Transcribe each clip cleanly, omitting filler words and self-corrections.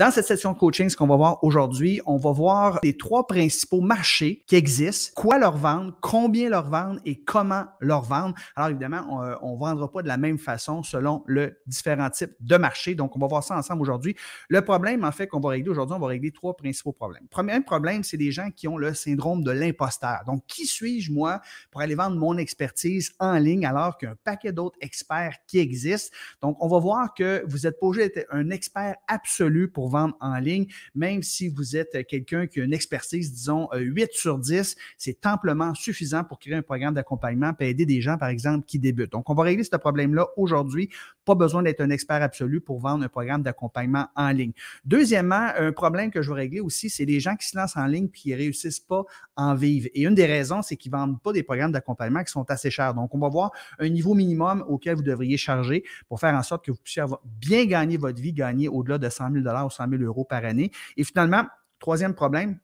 Dans cette session de coaching, ce qu'on va voir aujourd'hui, on va voir les 3 principaux marchés qui existent, quoi leur vendre, combien leur vendre et comment leur vendre. Alors évidemment, on ne vendra pas de la même façon selon le différents types de marchés. Donc, on va voir ça ensemble aujourd'hui. Le problème, en fait, qu'on va régler aujourd'hui, on va régler 3 principaux problèmes. Le premier problème, c'est des gens qui ont le syndrome de l'imposteur. Donc, qui suis-je, moi, pour aller vendre mon expertise en ligne alors qu'il y a un paquet d'autres experts qui existent? Donc, on va voir que vous n'êtes pas obligé d'être un expert absolu pour vendre en ligne, même si vous êtes quelqu'un qui a une expertise, disons, 8 sur 10, c'est amplement suffisant pour créer un programme d'accompagnement et aider des gens, par exemple, qui débutent. Donc, on va régler ce problème-là aujourd'hui. Pas besoin d'être un expert absolu pour vendre un programme d'accompagnement en ligne. Deuxièmement, un problème que je vais régler aussi, c'est les gens qui se lancent en ligne et qui ne réussissent pas à en vivre. Et une des raisons, c'est qu'ils ne vendent pas des programmes d'accompagnement qui sont assez chers. Donc, on va voir un niveau minimum auquel vous devriez charger pour faire en sorte que vous puissiez bien gagner votre vie, gagner au-delà de 100 000 $ ou 100 000 € par année. Et finalement, troisième problème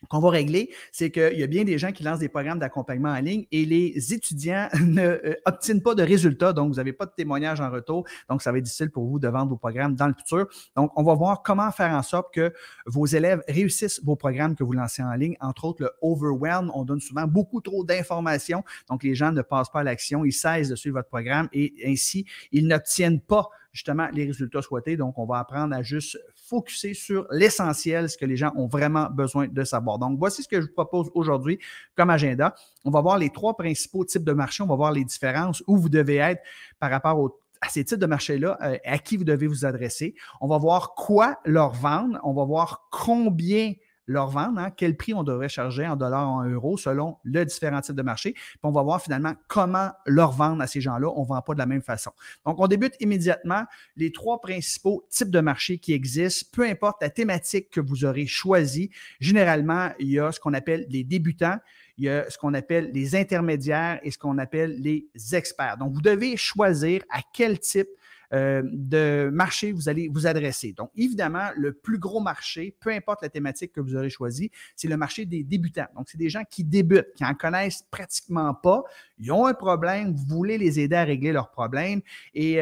qu'on va régler, c'est qu'il y a bien des gens qui lancent des programmes d'accompagnement en ligne et les étudiants n'obtiennent pas de résultats, donc vous n'avez pas de témoignages en retour, donc ça va être difficile pour vous de vendre vos programmes dans le futur. Donc, on va voir comment faire en sorte que vos élèves réussissent vos programmes que vous lancez en ligne, entre autres le overwhelm. On donne souvent beaucoup trop d'informations, donc les gens ne passent pas à l'action, ils cessent de suivre votre programme et ainsi, ils n'obtiennent pas justement les résultats souhaités. Donc, on va apprendre à juste focuser sur l'essentiel, ce que les gens ont vraiment besoin de savoir. Donc, voici ce que je vous propose aujourd'hui comme agenda. On va voir les 3 principaux types de marchés. On va voir les différences, où vous devez être par rapport à ces types de marchés-là, à qui vous devez vous adresser. On va voir quoi leur vendre. On va voir combien leur vendre, quel prix on devrait charger en dollars, en euros, selon le différent type de marché. Puis on va voir finalement comment leur vendre à ces gens-là. On ne vend pas de la même façon. Donc, on débute immédiatement les 3 principaux types de marchés qui existent, peu importe la thématique que vous aurez choisie. Généralement, il y a ce qu'on appelle les débutants, il y a ce qu'on appelle les intermédiaires et ce qu'on appelle les experts. Donc, vous devez choisir à quel type de marché vous allez vous adresser. Donc, évidemment, le plus gros marché, peu importe la thématique que vous aurez choisie, c'est le marché des débutants. Donc, c'est des gens qui débutent, qui n'en connaissent pratiquement pas. Ils ont un problème, vous voulez les aider à régler leurs problèmes et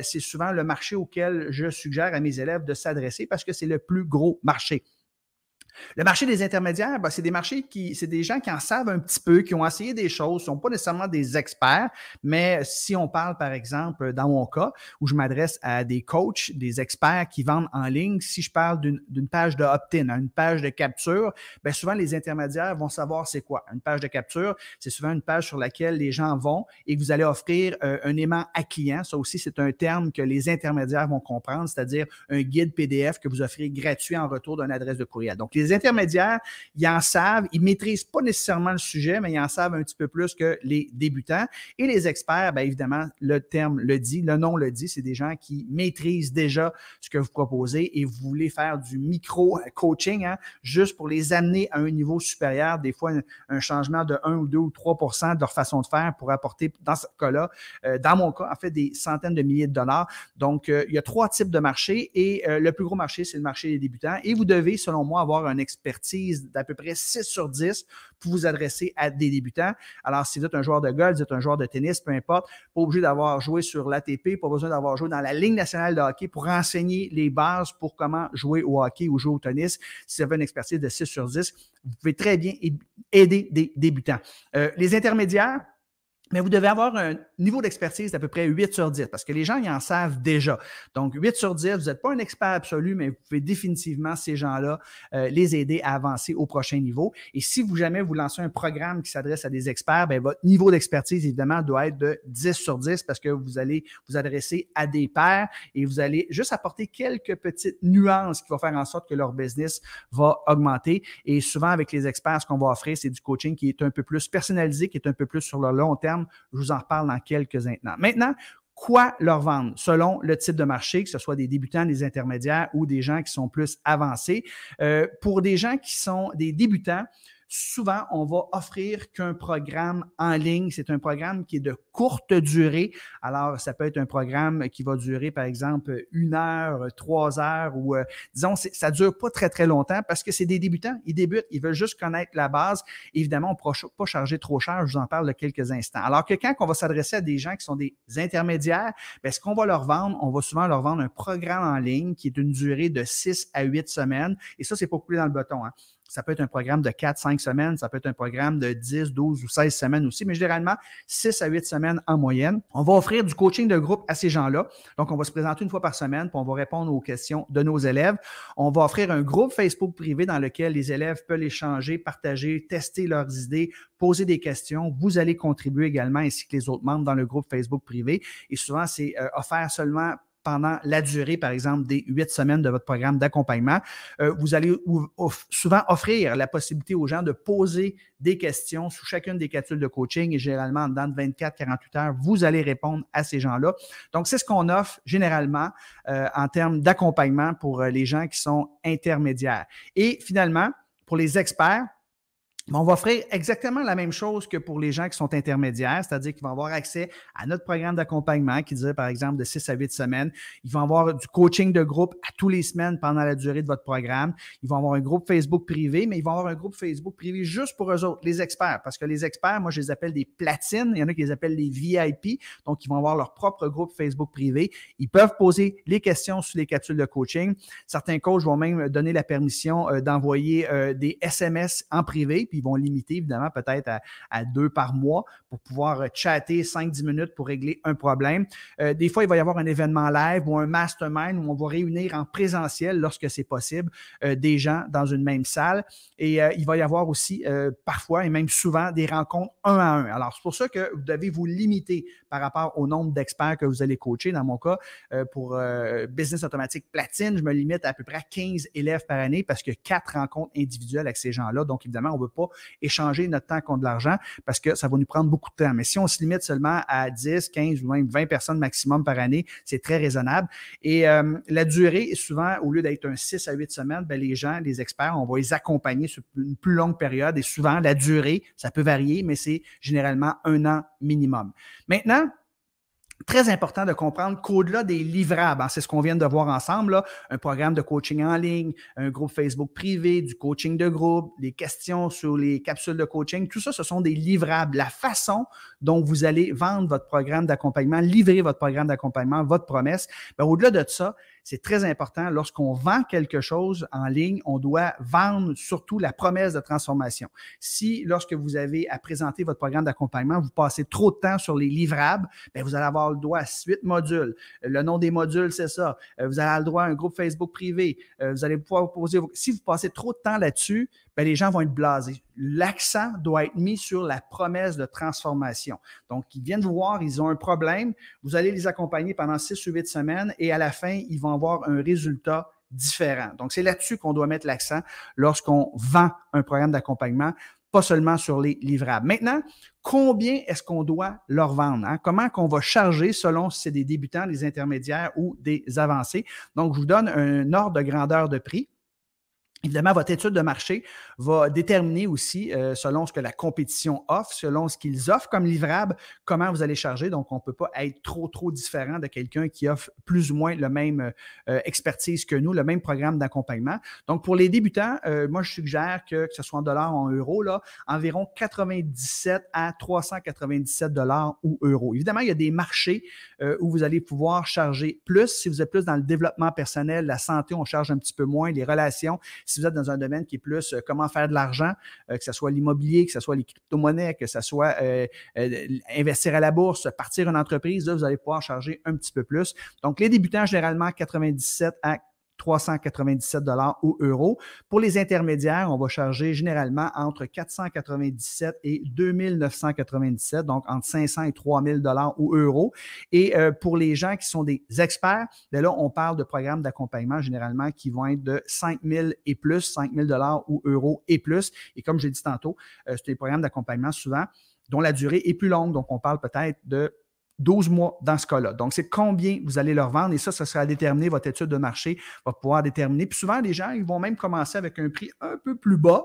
c'est souvent le marché auquel je suggère à mes élèves de s'adresser parce que c'est le plus gros marché. Le marché des intermédiaires, c'est des marchés c'est des gens qui en savent un petit peu, qui ont essayé des choses, qui ne sont pas nécessairement des experts, mais si on parle, par exemple, dans mon cas, où je m'adresse à des coachs, des experts qui vendent en ligne, si je parle d'une page de opt-in, une page de capture, bien souvent les intermédiaires vont savoir c'est quoi. Une page de capture, c'est souvent une page sur laquelle les gens vont et que vous allez offrir un aimant à client. Ça aussi, c'est un terme que les intermédiaires vont comprendre, c'est-à-dire un guide PDF que vous offrez gratuit en retour d'une adresse de courriel. Donc, les intermédiaires, ils en savent, ils ne maîtrisent pas nécessairement le sujet, mais ils en savent un petit peu plus que les débutants. Et les experts, bien évidemment, le terme le dit, le nom le dit, c'est des gens qui maîtrisent déjà ce que vous proposez et vous voulez faire du micro-coaching, juste pour les amener à un niveau supérieur, des fois un changement de 1 ou 2 ou 3% de leur façon de faire pour apporter, dans ce cas-là, dans mon cas, en fait, des centaines de milliers de dollars. Donc, il y a 3 types de marchés et le plus gros marché, c'est le marché des débutants. Et vous devez, selon moi, avoir une expertise d'à peu près 6 sur 10 pour vous adresser à des débutants. Alors, si vous êtes un joueur de golf, vous êtes un joueur de tennis, peu importe, pas obligé d'avoir joué sur l'ATP, pas besoin d'avoir joué dans la Ligue nationale de hockey pour enseigner les bases pour comment jouer au hockey ou jouer au tennis. Si vous avez une expertise de 6 sur 10, vous pouvez très bien aider des débutants. Les intermédiaires, mais vous devez avoir un niveau d'expertise d'à peu près 8 sur 10 parce que les gens, ils en savent déjà. Donc, 8 sur 10, vous n'êtes pas un expert absolu, mais vous pouvez définitivement, ces gens-là, les aider à avancer au prochain niveau. Et si jamais vous lancez un programme qui s'adresse à des experts, bien, votre niveau d'expertise, évidemment, doit être de 10 sur 10 parce que vous allez vous adresser à des pairs et vous allez juste apporter quelques petites nuances qui vont faire en sorte que leur business va augmenter. Et souvent, avec les experts, ce qu'on va offrir, c'est du coaching qui est un peu plus personnalisé, qui est un peu plus sur le long terme. Je vous en reparle dans quelques instants. Maintenant, quoi leur vendre selon le type de marché, que ce soit des débutants, des intermédiaires ou des gens qui sont plus avancés. Pour des gens qui sont des débutants, souvent, on va offrir qu'un programme en ligne. C'est un programme qui est de courte durée. Alors, ça peut être un programme qui va durer, par exemple, 1 heure, 3 heures ou, disons, ça ne dure pas très, très longtemps parce que c'est des débutants. Ils débutent, ils veulent juste connaître la base. Évidemment, on ne pourra pas charger trop cher. Je vous en parle de quelques instants. Alors que quand on va s'adresser à des gens qui sont des intermédiaires, bien, ce qu'on va leur vendre, on va souvent leur vendre un programme en ligne qui est d'une durée de 6 à 8 semaines. Et ça, c'est pas coulé dans le béton, hein. Ça peut être un programme de 4-5 semaines, ça peut être un programme de 10, 12 ou 16 semaines aussi, mais généralement 6 à 8 semaines en moyenne. On va offrir du coaching de groupe à ces gens-là. Donc, on va se présenter une fois par semaine, puis on va répondre aux questions de nos élèves. On va offrir un groupe Facebook privé dans lequel les élèves peuvent échanger, partager, tester leurs idées, poser des questions. Vous allez contribuer également, ainsi que les autres membres, dans le groupe Facebook privé. Et souvent, c'est offert seulement pendant la durée, par exemple, des 8 semaines de votre programme d'accompagnement. Vous allez souvent offrir la possibilité aux gens de poser des questions sous chacune des capsules de coaching et généralement, en dedans de 24-48 heures, vous allez répondre à ces gens-là. Donc, c'est ce qu'on offre généralement en termes d'accompagnement pour les gens qui sont intermédiaires. Et finalement, pour les experts, on va offrir exactement la même chose que pour les gens qui sont intermédiaires, c'est-à-dire qu'ils vont avoir accès à notre programme d'accompagnement qui dirait par exemple de 6 à 8 semaines. Ils vont avoir du coaching de groupe à tous les semaines pendant la durée de votre programme. Ils vont avoir un groupe Facebook privé, mais ils vont avoir un groupe Facebook privé juste pour eux autres, les experts. Parce que les experts, moi, je les appelle des platines. Il y en a qui les appellent les VIP. Donc, ils vont avoir leur propre groupe Facebook privé. Ils peuvent poser les questions sur les capsules de coaching. Certains coachs vont même donner la permission d'envoyer des SMS en privé. Puis ils vont limiter, évidemment, peut-être à 2 par mois pour pouvoir chatter 5-10 minutes pour régler un problème. Des fois, il va y avoir un événement live ou un mastermind où on va réunir en présentiel, lorsque c'est possible, des gens dans une même salle. Et il va y avoir aussi parfois et même souvent des rencontres 1-à-1. Alors, c'est pour ça que vous devez vous limiter par rapport au nombre d'experts que vous allez coacher. Dans mon cas, pour Business Automatique Platine, je me limite à peu près à 15 élèves par année parce que 4 rencontres individuelles avec ces gens-là. Donc, évidemment, on ne veut pas échanger notre temps contre de l'argent parce que ça va nous prendre beaucoup de temps. Mais si on se limite seulement à 10, 15 ou même 20 personnes maximum par année, c'est très raisonnable. Et la durée, souvent, au lieu d'être un 6 à 8 semaines, bien, les gens, les experts, on va les accompagner sur une plus longue période. Et souvent, la durée, ça peut varier, mais c'est généralement 1 an minimum. Maintenant, très important de comprendre qu'au-delà des livrables, hein, c'est ce qu'on vient de voir ensemble, là, un programme de coaching en ligne, un groupe Facebook privé, du coaching de groupe, des questions sur les capsules de coaching, tout ça, ce sont des livrables. La façon dont vous allez vendre votre programme d'accompagnement, livrer votre programme d'accompagnement, votre promesse, bien, au-delà de ça, c'est très important. Lorsqu'on vend quelque chose en ligne, on doit vendre surtout la promesse de transformation. Si, lorsque vous avez à présenter votre programme d'accompagnement, vous passez trop de temps sur les livrables, bien, vous allez avoir le droit à 8 modules. Le nom des modules, c'est ça. Vous allez avoir le droit à un groupe Facebook privé. Vous allez pouvoir poser... Si vous passez trop de temps là-dessus, bien, les gens vont être blasés. L'accent doit être mis sur la promesse de transformation. Donc, ils viennent vous voir, ils ont un problème. Vous allez les accompagner pendant 6 ou 8 semaines et à la fin, ils vont avoir un résultat différent. Donc, c'est là-dessus qu'on doit mettre l'accent lorsqu'on vend un programme d'accompagnement, pas seulement sur les livrables. Maintenant, combien est-ce qu'on doit leur vendre? Hein? Comment qu'on va charger selon si c'est des débutants, des intermédiaires ou des avancés? Donc, je vous donne un ordre de grandeur de prix. Évidemment, votre étude de marché va déterminer aussi, selon ce que la compétition offre, selon ce qu'ils offrent comme livrable, comment vous allez charger. Donc, on ne peut pas être trop différent de quelqu'un qui offre plus ou moins le même expertise que nous, le même programme d'accompagnement. Donc, pour les débutants, moi, je suggère que ce soit en dollars ou en euros, là, environ 97 à 397 dollars ou euros. Évidemment, il y a des marchés où vous allez pouvoir charger plus. Si vous êtes plus dans le développement personnel, la santé, on charge un petit peu moins, les relations. Si vous êtes dans un domaine qui est plus comment faire de l'argent, que ce soit l'immobilier, que ce soit les crypto-monnaies, que ce soit investir à la bourse, partir une entreprise, là, vous allez pouvoir charger un petit peu plus. Donc, les débutants, généralement, 97 à 397 dollars ou euros. Pour les intermédiaires, on va charger généralement entre 497 et 2997, donc entre 500 et 3000 dollars ou euros. Et pour les gens qui sont des experts, bien là, on parle de programmes d'accompagnement généralement qui vont être de 5000 et plus, 5000 dollars ou euros et plus. Et comme j'ai dit tantôt, c'est des programmes d'accompagnement souvent dont la durée est plus longue. Donc, on parle peut-être de 12 mois dans ce cas-là. Donc, c'est combien vous allez leur vendre et ça sera déterminé, votre étude de marché va pouvoir déterminer. Puis souvent, les gens, ils vont même commencer avec un prix un peu plus bas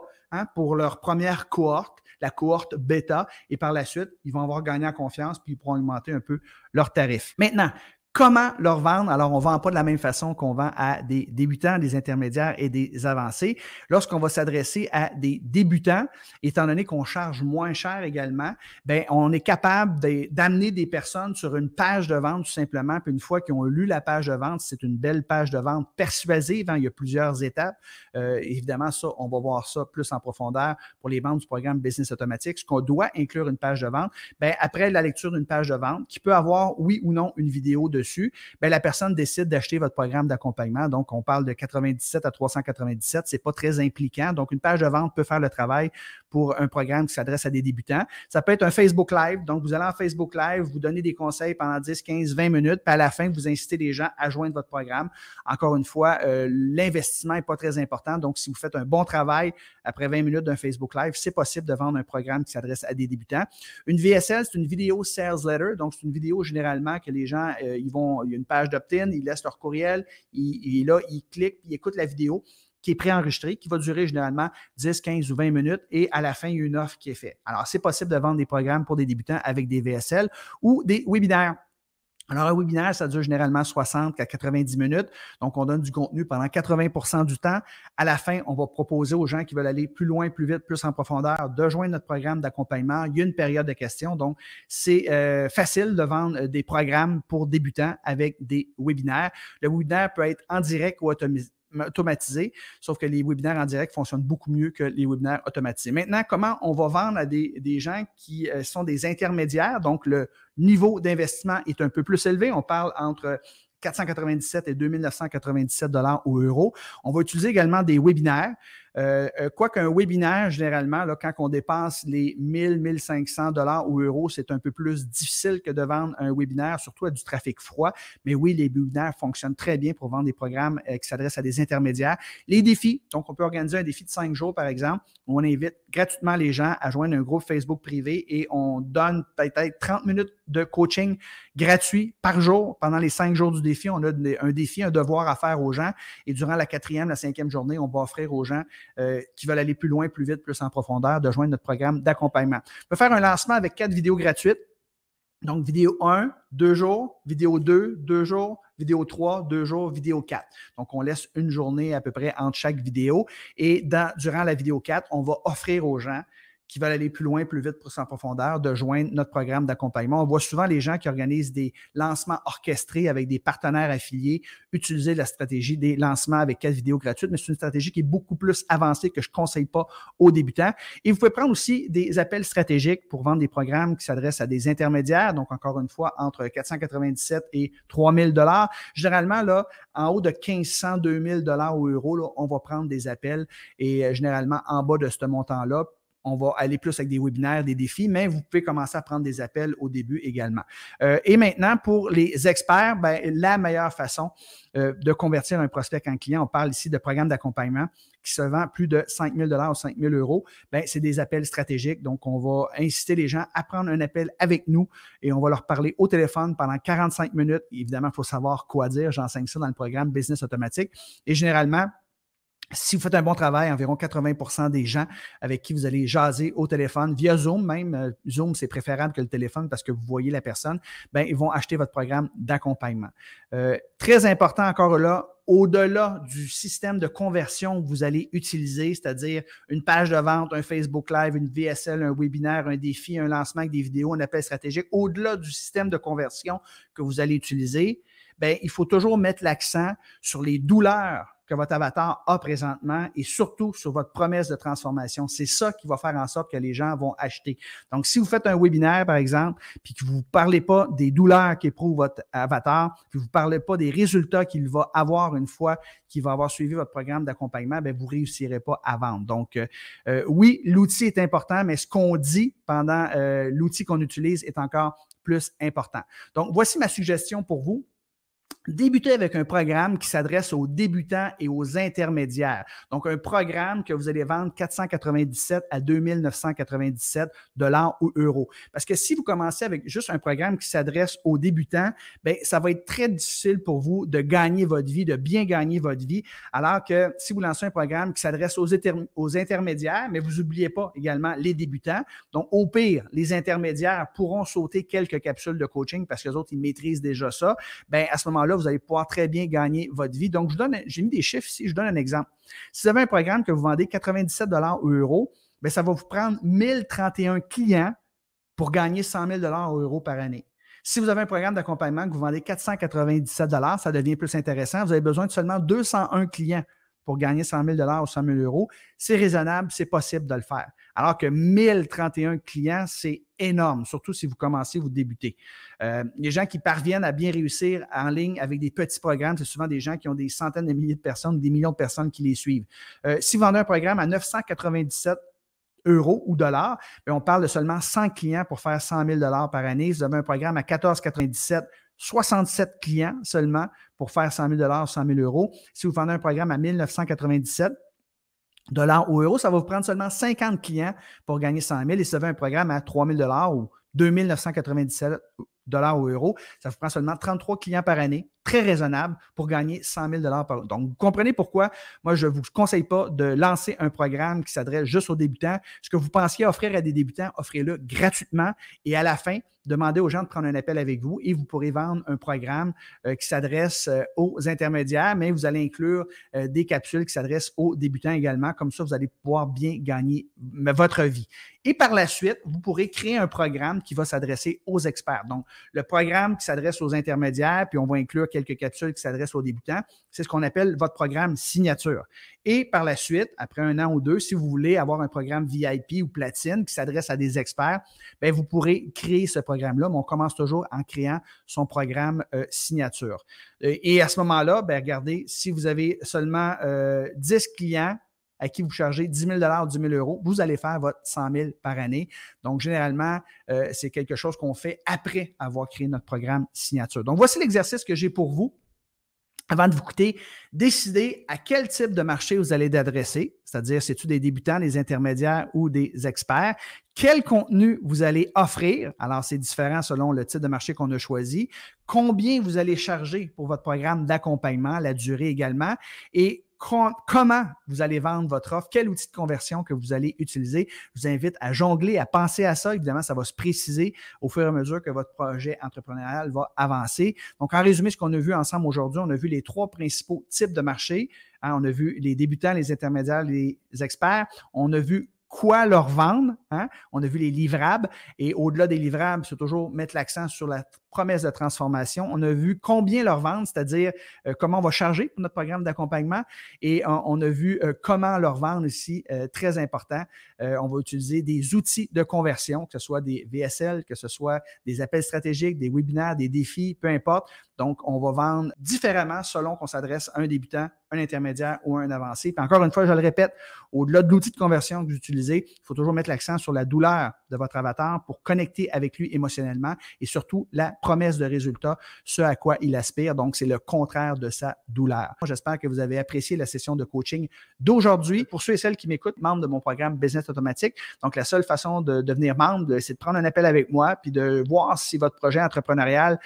pour leur première cohorte, la cohorte bêta, et par la suite, ils vont avoir gagné en confiance puis ils pourront augmenter un peu leurs tarifs. Maintenant, comment leur vendre? Alors, on ne vend pas de la même façon qu'on vend à des débutants, des intermédiaires et des avancés. Lorsqu'on va s'adresser à des débutants, étant donné qu'on charge moins cher également, bien, on est capable d'amener des personnes sur une page de vente tout simplement. Puis une fois qu'ils ont lu la page de vente, c'est une belle page de vente persuasive. Il y a plusieurs étapes. Évidemment, ça, on va voir ça plus en profondeur pour les ventes du programme Business Automatique. Ce qu'on doit inclure une page de vente, bien, après la lecture d'une page de vente, qui peut avoir, oui ou non, une vidéo dessus, bien, la personne décide d'acheter votre programme d'accompagnement. Donc, on parle de 97 à 397. Ce n'est pas très impliquant. Donc, une page de vente peut faire le travail pour un programme qui s'adresse à des débutants. Ça peut être un Facebook Live. Donc, vous allez en Facebook Live, vous donnez des conseils pendant 10, 15, 20 minutes, puis à la fin, vous incitez les gens à joindre votre programme. Encore une fois, l'investissement n'est pas très important. Donc, si vous faites un bon travail après 20 minutes d'un Facebook Live, c'est possible de vendre un programme qui s'adresse à des débutants. Une VSL, c'est une vidéo sales letter. Donc, c'est une vidéo généralement que les gens, il y a une page d'opt-in, ils laissent leur courriel, ils cliquent, ils écoutent la vidéo qui est préenregistrée, qui va durer généralement 10, 15 ou 20 minutes et à la fin, il y a une offre qui est faite. Alors, c'est possible de vendre des programmes pour des débutants avec des VSL ou des webinaires. Alors, un webinaire, ça dure généralement 60 à 90 minutes. Donc, on donne du contenu pendant 80% du temps. À la fin, on va proposer aux gens qui veulent aller plus loin, plus vite, plus en profondeur, de joindre notre programme d'accompagnement. Il y a une période de questions. Donc, c'est facile de vendre des programmes pour débutants avec des webinaires. Le webinaire peut être en direct ou automatisé, sauf que les webinaires en direct fonctionnent beaucoup mieux que les webinaires automatisés. Maintenant, comment on va vendre à des gens qui sont des intermédiaires? Donc, le niveau d'investissement est un peu plus élevé. On parle entre 497 et 2997 $ ou euros. On va utiliser également des webinaires. Quoique un webinaire, généralement, là, quand on dépasse les 1000, 1500 $ ou euros, c'est un peu plus difficile que de vendre un webinaire, surtout à du trafic froid. Mais oui, les webinaires fonctionnent très bien pour vendre des programmes qui s'adressent à des intermédiaires. Les défis, donc on peut organiser un défi de 5 jours, par exemple, où on invite gratuitement les gens à joindre un groupe Facebook privé et on donne peut-être 30 minutes de coaching gratuit par jour. Pendant les 5 jours du défi, on a un défi, un devoir à faire aux gens. Et durant la 4e, la 5e journée, on va offrir aux gens qui veulent aller plus loin, plus vite, plus en profondeur, de joindre notre programme d'accompagnement. On peut faire un lancement avec 4 vidéos gratuites. Donc, vidéo 1, 2 jours, vidéo 2, 2 jours, vidéo 3, 2 jours, vidéo 4. Donc, on laisse une journée à peu près entre chaque vidéo. Et durant la vidéo 4, on va offrir aux gens qui veulent aller plus loin, plus vite, plus en profondeur, de joindre notre programme d'accompagnement. On voit souvent les gens qui organisent des lancements orchestrés avec des partenaires affiliés utiliser la stratégie des lancements avec 4 vidéos gratuites, mais c'est une stratégie qui est beaucoup plus avancée que je ne conseille pas aux débutants. Et vous pouvez prendre aussi des appels stratégiques pour vendre des programmes qui s'adressent à des intermédiaires, donc encore une fois, entre 497 et 3000 $. Généralement, là, en haut de 1500, 2000 $ ou euros, là, on va prendre des appels et généralement, en bas de ce montant-là, on va aller plus avec des webinaires, des défis, mais vous pouvez commencer à prendre des appels au début également. Et maintenant, pour les experts, ben, la meilleure façon de convertir un prospect en client, on parle ici de programme d'accompagnement qui se vend plus de 5 000 $ ou 5 000 €, ben, c'est des appels stratégiques. Donc, on va inciter les gens à prendre un appel avec nous et on va leur parler au téléphone pendant 45 minutes. Évidemment, il faut savoir quoi dire. J'enseigne ça dans le programme Business Automatique. Et généralement, si vous faites un bon travail, environ 80% des gens avec qui vous allez jaser au téléphone, via Zoom même, Zoom c'est préférable que le téléphone parce que vous voyez la personne, ben, ils vont acheter votre programme d'accompagnement. Très important encore là, au-delà du système de conversion que vous allez utiliser, c'est-à-dire une page de vente, un Facebook Live, une VSL, un webinaire, un défi, un lancement avec des vidéos, un appel stratégique, au-delà du système de conversion que vous allez utiliser, ben, il faut toujours mettre l'accent sur les douleurs que votre avatar a présentement et surtout sur votre promesse de transformation. C'est ça qui va faire en sorte que les gens vont acheter. Donc, si vous faites un webinaire, par exemple, puis que vous ne parlez pas des douleurs qu'éprouve votre avatar, puis vous ne parlez pas des résultats qu'il va avoir une fois qu'il va avoir suivi votre programme d'accompagnement, bien, vous ne réussirez pas à vendre. Donc, oui, l'outil est important, mais ce qu'on dit pendant l'outil qu'on utilise est encore plus important. Donc, voici ma suggestion pour vous. Débuter avec un programme qui s'adresse aux débutants et aux intermédiaires. Donc, un programme que vous allez vendre 497 à 2997 $ ou euros. Parce que si vous commencez avec juste un programme qui s'adresse aux débutants, bien, ça va être très difficile pour vous de gagner votre vie, de bien gagner votre vie. Alors que si vous lancez un programme qui s'adresse aux intermédiaires, mais vous n'oubliez pas également les débutants. Donc, au pire, les intermédiaires pourront sauter quelques capsules de coaching parce que les autres, ils maîtrisent déjà ça. Bien, à ce moment-là, vous allez pouvoir très bien gagner votre vie. Donc, j'ai mis des chiffres ici, je donne un exemple. Si vous avez un programme que vous vendez 97 $ ou euros, bien, ça va vous prendre 1031 clients pour gagner 100 000 $ ou euros par année. Si vous avez un programme d'accompagnement que vous vendez 497 $, ça devient plus intéressant. Vous avez besoin de seulement 201 clients pour gagner 100 000 $ ou 100 000 euros. C'est raisonnable, c'est possible de le faire. Alors que 1031 clients, c'est énorme, surtout si vous commencez, vous débutez. Les gens qui parviennent à bien réussir en ligne avec des petits programmes, c'est souvent des gens qui ont des centaines de milliers de personnes, des millions de personnes qui les suivent. Si vous vendez un programme à 997 euros ou dollars, on parle de seulement 100 clients pour faire 100 000 $ par année. Si vous avez un programme à 14,97 67 clients seulement pour faire 100 000 $ ou 100 000 euros. Si vous vendez un programme à 1997 $ ou euros, ça va vous prendre seulement 50 clients pour gagner 100 000. Et si vous avez un programme à 3 000 $ ou 2 997 $ ou euros, ça vous prend seulement 33 clients par année, très raisonnable pour gagner 100 000 $ par an. Donc, vous comprenez pourquoi moi, je ne vous conseille pas de lancer un programme qui s'adresse juste aux débutants. Ce que vous pensiez offrir à des débutants, offrez-le gratuitement et à la fin, demandez aux gens de prendre un appel avec vous et vous pourrez vendre un programme qui s'adresse aux intermédiaires, mais vous allez inclure des capsules qui s'adressent aux débutants également. Comme ça, vous allez pouvoir bien gagner votre vie. Et par la suite, vous pourrez créer un programme qui va s'adresser aux experts. Donc, le programme qui s'adresse aux intermédiaires, puis on va inclure quelques capsules qui s'adressent aux débutants, c'est ce qu'on appelle votre programme signature. Et par la suite, après 1 an ou 2, si vous voulez avoir un programme VIP ou platine qui s'adresse à des experts, bien, vous pourrez créer ce programme-là, mais on commence toujours en créant son programme signature. Et à ce moment-là, bien, regardez, si vous avez seulement 10 clients à qui vous chargez 10 000 $ ou 10 000 euros, vous allez faire votre 100 000 par année. Donc, généralement, c'est quelque chose qu'on fait après avoir créé notre programme signature. Donc, voici l'exercice que j'ai pour vous. Avant de vous quitter, décidez à quel type de marché vous allez adresser, c'est-à-dire c'est-tu des débutants, des intermédiaires ou des experts. Quel contenu vous allez offrir? Alors, c'est différent selon le type de marché qu'on a choisi. Combien vous allez charger pour votre programme d'accompagnement, la durée également, et comment vous allez vendre votre offre, quel outil de conversion que vous allez utiliser. Je vous invite à jongler, à penser à ça. Évidemment, ça va se préciser au fur et à mesure que votre projet entrepreneurial va avancer. Donc, en résumé, ce qu'on a vu ensemble aujourd'hui, on a vu les 3 principaux types de marchés. Hein, on a vu les débutants, les intermédiaires, les experts. On a vu quoi leur vendre. Hein? On a vu les livrables. Et au-delà des livrables, c'est toujours mettre l'accent sur la promesse de transformation. On a vu combien leur vendre, c'est-à-dire comment on va charger pour notre programme d'accompagnement. Et on a vu comment leur vendre ici, très important. On va utiliser des outils de conversion, que ce soit des VSL, que ce soit des appels stratégiques, des webinaires, des défis, peu importe. Donc, on va vendre différemment selon qu'on s'adresse à un débutant, un intermédiaire ou un avancé. Puis encore une fois, je le répète, au-delà de l'outil de conversion que vous utilisez, il faut toujours mettre l'accent sur la douleur de votre avatar pour connecter avec lui émotionnellement et surtout la promesse de résultat, ce à quoi il aspire. Donc, c'est le contraire de sa douleur. J'espère que vous avez apprécié la session de coaching d'aujourd'hui. Pour ceux et celles qui m'écoutent, membres de mon programme Business Automatique, donc la seule façon de devenir membre, c'est de prendre un appel avec moi puis de voir si votre projet entrepreneurial,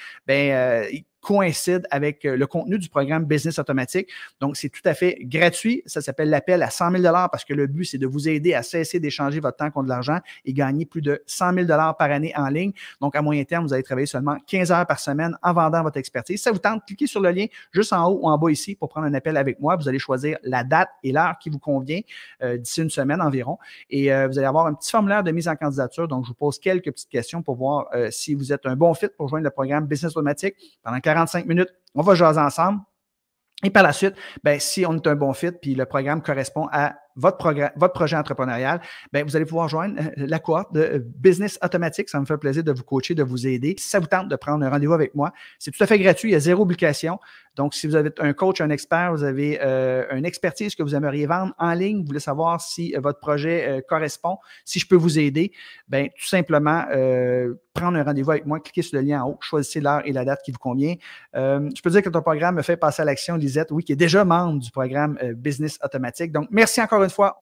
coïncide avec le contenu du programme Business Automatique. Donc, c'est tout à fait gratuit. Ça s'appelle l'appel à 100 000 $ parce que le but, c'est de vous aider à cesser d'échanger votre temps contre de l'argent et gagner plus de 100 000 $ par année en ligne. Donc, à moyen terme, vous allez travailler seulement 15 heures par semaine en vendant votre expertise. Si ça vous tente, cliquez sur le lien juste en haut ou en bas ici pour prendre un appel avec moi. Vous allez choisir la date et l'heure qui vous convient d'ici une semaine environ. Et vous allez avoir un petit formulaire de mise en candidature. Donc, je vous pose quelques petites questions pour voir si vous êtes un bon fit pour joindre le programme Business Automatique. Pendant 45 minutes, on va jaser ensemble. Et par la suite, si on est un bon fit puis le programme correspond à votre projet entrepreneurial, bien, vous allez pouvoir joindre la cohorte de Business Automatique. Ça me fait plaisir de vous coacher, de vous aider. Si ça vous tente de prendre un rendez-vous avec moi, c'est tout à fait gratuit. Il y a 0 obligation. Donc, si vous avez un coach, un expert, vous avez une expertise que vous aimeriez vendre en ligne, vous voulez savoir si votre projet correspond, si je peux vous aider, bien, tout simplement, prendre un rendez-vous avec moi, cliquez sur le lien en haut, choisissez l'heure et la date qui vous convient. Je peux dire que ton programme me fait passer à l'action, Lisette, oui, qui est déjà membre du programme Business Automatique. Donc, merci encore une fois.